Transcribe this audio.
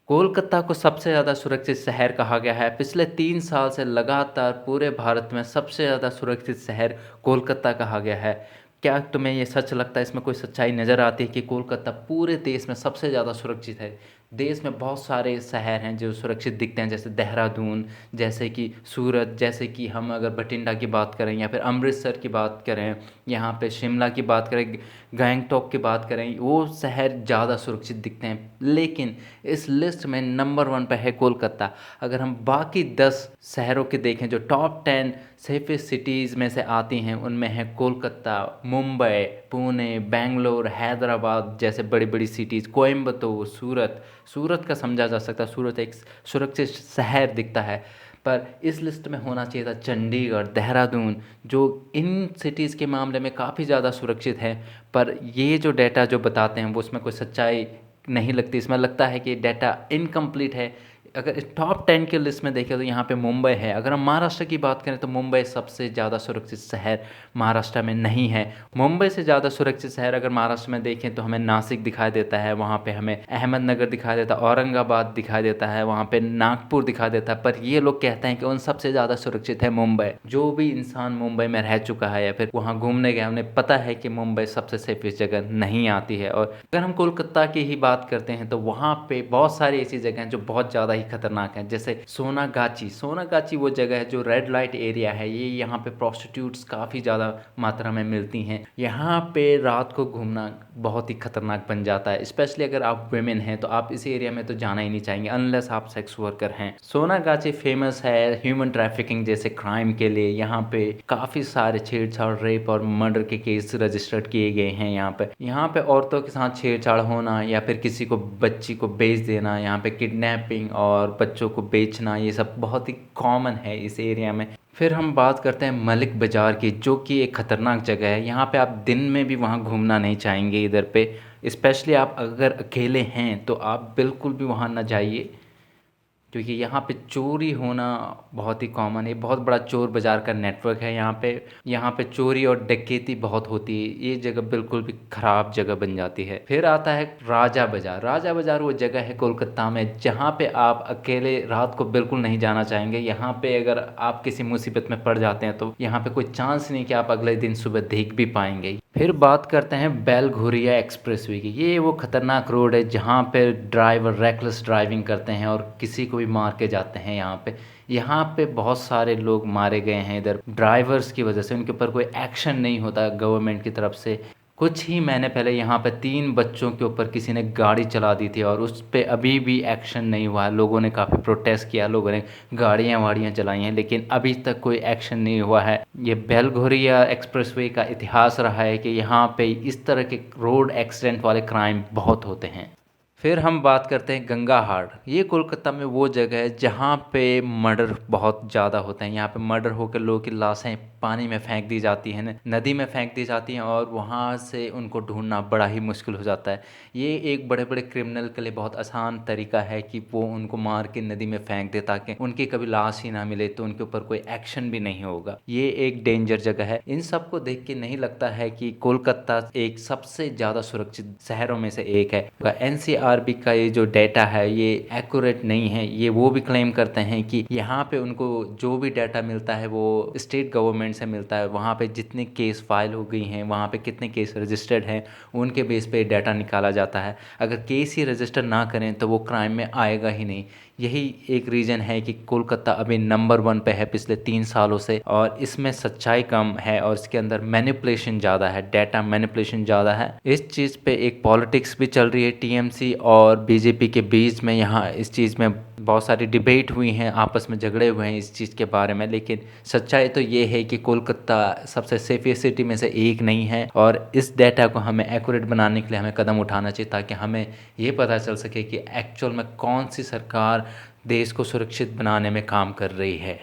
कोलकाता को सबसे ज़्यादा सुरक्षित शहर कहा गया है। पिछले 3 साल से लगातार पूरे भारत में सबसे ज़्यादा सुरक्षित शहर कोलकाता कहा गया है। क्या तुम्हें ये सच लगता है, इसमें कोई सच्चाई नज़र आती है कि कोलकाता पूरे देश में सबसे ज़्यादा सुरक्षित है? देश में बहुत सारे शहर हैं जो सुरक्षित दिखते हैं, जैसे देहरादून, जैसे कि सूरत, जैसे कि हम अगर बठिंडा की बात करें या फिर अमृतसर की बात करें, यहाँ पे शिमला की बात करें, गैंगटॉक की बात करें, वो शहर ज़्यादा सुरक्षित दिखते हैं। लेकिन इस लिस्ट में नंबर 1 पे है कोलकाता। अगर हम बाकी 10 शहरों के देखें जो टॉप 10 सेफेस्ट सिटीज़ में से आती हैं, उनमें है कोलकाता, मुंबई, पुणे, बेंगलोर, हैदराबाद जैसे बड़ी बड़ी सिटीज़, कोयम्बतूर, सूरत। सूरत का समझा जा सकता है, सूरत एक सुरक्षित शहर दिखता है। पर इस लिस्ट में होना चाहिए था चंडीगढ़, देहरादून, जो इन सिटीज़ के मामले में काफ़ी ज़्यादा सुरक्षित है। पर ये जो डेटा जो बताते हैं वो उसमें कोई सच्चाई नहीं लगती। इसमें लगता है कि डेटा इनकम्प्लीट है। अगर इस टॉप 10 के लिस्ट में देखें तो यहाँ पे मुंबई है। अगर हम महाराष्ट्र की बात करें तो मुंबई सबसे ज़्यादा सुरक्षित शहर महाराष्ट्र में नहीं है। मुंबई से ज़्यादा सुरक्षित शहर अगर महाराष्ट्र में देखें तो हमें नासिक दिखाई देता है, वहाँ पे हमें अहमदनगर दिखाई देता है, औरंगाबाद दिखाई देता है, वहाँ पे नागपुर दिखाई देता है। पर ये लोग कहते हैं कि उन सबसे ज़्यादा सुरक्षित है मुंबई। जो भी इंसान मुंबई में रह चुका है या फिर वहाँ घूमने गया, उन्हें पता है कि मुंबई सबसे सेफेस्ट जगह नहीं आती है। और अगर हम कोलकाता की ही बात करते हैं तो वहाँ पे बहुत सारी ऐसी जगह हैं जो बहुत ज़्यादा खतरनाक है, जैसे सोनागाची। सोनागाची वो जगह है जो रेड लाइट एरिया है। ये यहाँ पे प्रोस्टिट्यूट्स काफ़ी ज़्यादा मात्रा में मिलती हैं। यहाँ पे रात को घूमना बहुत ही खतरनाक बन जाता है, स्पेशली अगर आप वेमेन हैं तो आप इस एरिया में तो जाना ही नहीं चाहेंगे अनलेस आप सेक्स वर्कर हैं। सोनागाची फेमस है ह्यूमन ट्रैफिकिंग जैसे क्राइम के लिए। यहाँ पे काफ़ी सारे छेड़छाड़, रेप और मर्डर के केस रजिस्टर्ड किए गए हैं। यहाँ पे औरतों के साथ छेड़छाड़ होना या फिर किसी को बच्ची को बेच देना, यहाँ पे किडनैपिंग और बच्चों को बेचना, ये सब बहुत ही कॉमन है इस एरिया में। फिर हम बात करते हैं मलिक बाज़ार की, जो कि एक ख़तरनाक जगह है। यहाँ पे आप दिन में भी वहाँ घूमना नहीं चाहेंगे इधर पे। स्पेशली आप अगर अकेले हैं तो आप बिल्कुल भी वहाँ ना जाइए, क्योंकि यहाँ पे चोरी होना बहुत ही कॉमन है। बहुत बड़ा चोर बाज़ार का नेटवर्क है यहाँ पे चोरी और डकैती बहुत होती है। ये जगह बिल्कुल भी ख़राब जगह बन जाती है। फिर आता है राजा बाज़ार। राजा बाज़ार वो जगह है कोलकाता में जहाँ पे आप अकेले रात को बिल्कुल नहीं जाना चाहेंगे। यहाँ पे अगर आप किसी मुसीबत में पड़ जाते हैं तो यहाँ पे कोई चांस नहीं कि आप अगले दिन सुबह देख भी पाएंगे। फिर बात करते हैं बेलघुरिया एक्सप्रेसवे की। ये वो खतरनाक रोड है जहाँ पे ड्राइवर रेकलेस ड्राइविंग करते हैं और किसी को भी मार के जाते हैं। यहाँ पे बहुत सारे लोग मारे गए हैं इधर ड्राइवर्स की वजह से। उनके ऊपर कोई एक्शन नहीं होता गवर्नमेंट की तरफ से। कुछ ही महीने पहले यहाँ पे 3 बच्चों के ऊपर किसी ने गाड़ी चला दी थी और उस पे अभी भी एक्शन नहीं हुआ है। लोगों ने काफ़ी प्रोटेस्ट किया, लोगों ने गाड़ियाँ वाड़ियाँ चलाई हैं, लेकिन अभी तक कोई एक्शन नहीं हुआ है। ये बेलघोरिया एक्सप्रेसवे का इतिहास रहा है कि यहाँ पे इस तरह के रोड एक्सीडेंट वाले क्राइम बहुत होते हैं। फिर हम बात करते हैं गंगा हाट। ये कोलकाता में वो जगह है जहाँ पे मर्डर बहुत ज़्यादा होते हैं। यहाँ पे मर्डर होकर लोगों की लाशें पानी में फेंक दी जाती हैं, नदी में फेंक दी जाती हैं और वहाँ से उनको ढूंढना बड़ा ही मुश्किल हो जाता है। ये एक बड़े बड़े क्रिमिनल के लिए बहुत आसान तरीका है कि वो उनको मार के नदी में फेंक दे ताकि उनकी कभी लाश ही ना मिले, तो उनके ऊपर कोई एक्शन भी नहीं होगा। ये एक डेंजर जगह है। इन सब को देख के नहीं लगता है कि कोलकाता एक सबसे ज़्यादा सुरक्षित शहरों में से एक है। एनसीआरबी का ये जो डेटा है ये एक्यूरेट नहीं है। ये वो भी क्लेम करते हैं कि यहाँ पे उनको जो भी डाटा मिलता है वो स्टेट गवर्नमेंट से मिलता है। वहाँ पे जितने केस फाइल हो गई हैं, वहाँ पे कितने केस रजिस्टर्ड हैं, उनके बेस पे डाटा निकाला जाता है। अगर केस ही रजिस्टर ना करें तो वो क्राइम में आएगा ही नहीं। यही एक रीज़न है कि कोलकाता अभी नंबर 1 पे है पिछले 3 सालों से, और इसमें सच्चाई कम है और इसके अंदर मैनिपुलेशन ज़्यादा है, डाटा मैनिपुलेशन ज़्यादा है। इस चीज़ पे एक पॉलिटिक्स भी चल रही है टीएमसी और बीजेपी के बीच में। यहाँ इस चीज़ में बहुत सारी डिबेट हुई हैं, आपस में झगड़े हुए हैं इस चीज़ के बारे में, लेकिन सच्चाई तो ये है कि कोलकाता सबसे सेफेस्ट सिटी में से एक नहीं है। और इस डाटा को हमें एक्यूरेट बनाने के लिए हमें कदम उठाना चाहिए ताकि हमें ये पता चल सके कि एक्चुअल में कौन सी सरकार देश को सुरक्षित बनाने में काम कर रही है।